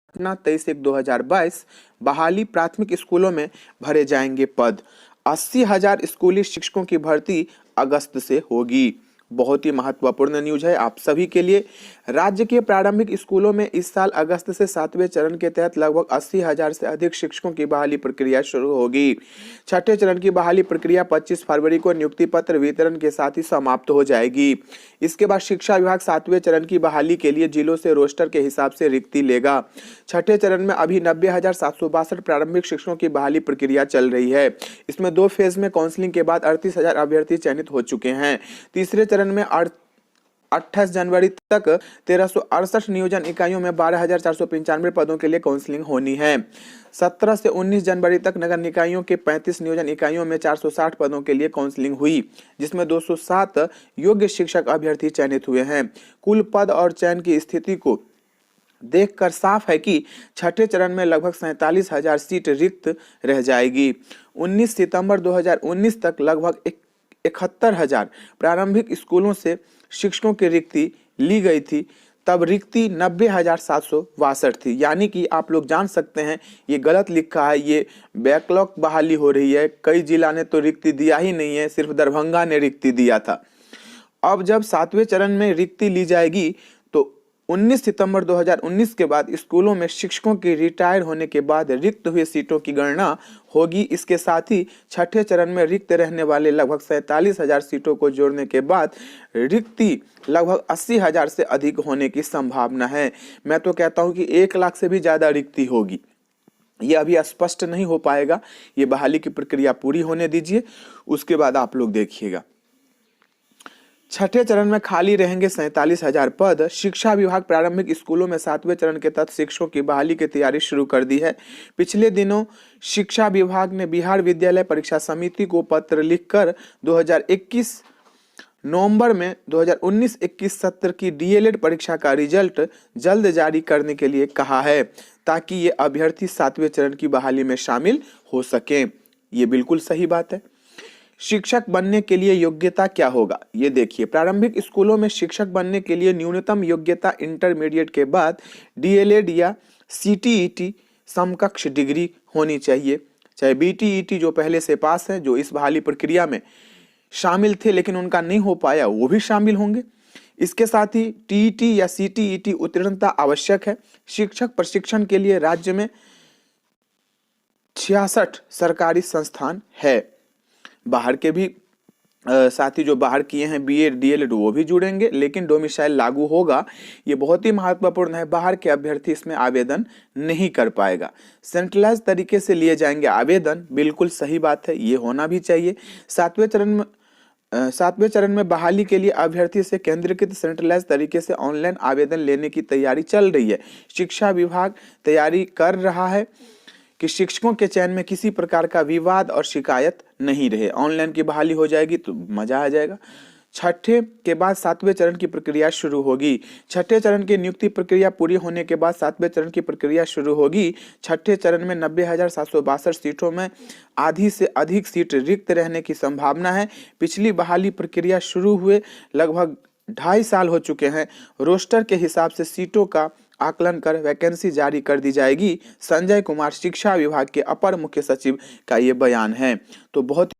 घटना 23/1/2022 बहाली प्राथमिक स्कूलों में भरे जाएंगे पद। 80,000 स्कूली शिक्षकों की भर्ती अगस्त से होगी। बहुत ही महत्वपूर्ण न्यूज है आप सभी के लिए। राज्य के प्रारंभिक स्कूलों में इस साल अगस्त से 7वें चरण के तहत लगभग 80,000 से अधिक शिक्षकों की बहाली प्रक्रिया शुरू होगी। छठे चरण की बहाली प्रक्रिया 25 फरवरी को नियुक्ति पत्र वितरण के साथ ही समाप्त हो जाएगी। इसके बाद शिक्षा विभाग 7वें चरण की बहाली के लिए जिलों से रोस्टर के हिसाब से रिक्ति लेगा। छठे चरण में अभी 90,762 प्रारंभिक शिक्षकों की बहाली प्रक्रिया चल रही है। इसमें 2 फेज में काउंसलिंग के बाद 38,000 अभ्यर्थी चयनित हो चुके हैं। तीसरे चरण में 28 जनवरी तक 1368 नियोजन इकाइयों में 12,495 पदों के लिए काउंसलिंग होनी है। 17 से 19 जनवरी तक नगर निकायों के 35 नियोजन इकाइयों में 460 पदों के लिए काउंसलिंग हुई, जिसमें 207 योग्य शिक्षक अभ्यर्थी चयनित हुए हैं। कुल पद और चयन की स्थिति को देखकर साफ है कि छठे चरण में लगभग 47,000 सीट रिक्त रह जाएगी। 19 सितंबर 2019 तक लगभग 71,000 प्रारंभिक स्कूलों से शिक्षकों की रिक्ति ली गई थी, तब रिक्ति 90,762 थी। यानी कि आप लोग जान सकते हैं ये गलत लिखा है, ये बैकलॉग बहाली हो रही है। कई जिला ने तो रिक्ति दिया ही नहीं है, सिर्फ दरभंगा ने रिक्ति दिया था। अब जब 7वें चरण में रिक्ति ली जाएगी तो 19 सितंबर 2019 के बाद स्कूलों में शिक्षकों के रिटायर होने के बाद रिक्त हुए सीटों की गणना होगी। इसके साथ ही छठे चरण में रिक्त रहने वाले लगभग 47,000 सीटों को जोड़ने के बाद रिक्ति लगभग 80,000 से अधिक होने की संभावना है। मैं तो कहता हूं कि 1 लाख से भी ज्यादा रिक्ति होगी। ये अभी स्पष्ट नहीं हो पाएगा, ये बहाली की प्रक्रिया पूरी होने दीजिए, उसके बाद आप लोग देखिएगा। छठे चरण में खाली रहेंगे 47,000 पद। शिक्षा विभाग प्रारंभिक स्कूलों में 7वें चरण के तहत शिक्षकों की बहाली की तैयारी शुरू कर दी है। पिछले दिनों शिक्षा विभाग ने बिहार विद्यालय परीक्षा समिति को पत्र लिखकर 2021 नवंबर में 2019-21 सत्र की डीएलएड परीक्षा का रिजल्ट जल्द जारी करने के लिए कहा है, ताकि ये अभ्यर्थी 7वें चरण की बहाली में शामिल हो सकें। ये बिल्कुल सही बात है। शिक्षक बनने के लिए योग्यता क्या होगा, ये देखिए। प्रारंभिक स्कूलों में शिक्षक बनने के लिए न्यूनतम योग्यता इंटरमीडिएट के बाद डीएलएड या सीटीईटी समकक्ष डिग्री होनी चाहिए। चाहे बीटीईटी जो पहले से पास है, जो इस बहाली प्रक्रिया में शामिल थे लेकिन उनका नहीं हो पाया, वो भी शामिल होंगे। इसके साथ ही टीईटी या सीटीईटी उत्तीर्णता आवश्यक है। शिक्षक प्रशिक्षण के लिए राज्य में 66 सरकारी संस्थान है। बाहर के भी साथी जो बाहर किए हैं बीएड डीएलएड वो भी जुड़ेंगे, लेकिन डोमिसाइल लागू होगा। ये बहुत ही महत्वपूर्ण है। बाहर के अभ्यर्थी इसमें आवेदन नहीं कर पाएगा। सेंट्रलाइज तरीके से लिए जाएंगे आवेदन, बिल्कुल सही बात है, ये होना भी चाहिए। 7वें चरण में बहाली के लिए अभ्यर्थी से केंद्रीकृत सेंट्रलाइज तरीके से ऑनलाइन आवेदन लेने की तैयारी चल रही है। शिक्षा विभाग तैयारी कर रहा है कि शिक्षकों के चयन में किसी प्रकार का विवाद और शिकायत नहीं रहे। ऑनलाइन की बहाली हो जाएगी तो मजा आ जाएगा। छठे के बाद 7वें चरण की प्रक्रिया शुरू होगी। छठे चरण की नियुक्ति प्रक्रिया पूरी होने के बाद 7वें चरण की प्रक्रिया शुरू होगी। छठे चरण में 90,762 सीटों में आधी से अधिक सीट रिक्त रहने की संभावना है। पिछली बहाली प्रक्रिया शुरू हुए लगभग 2.5 साल हो चुके हैं। रोस्टर के हिसाब से सीटों का आकलन कर वैकेंसी जारी कर दी जाएगी। संजय कुमार शिक्षा विभाग के अपर मुख्य सचिव का ये बयान है। तो बहुत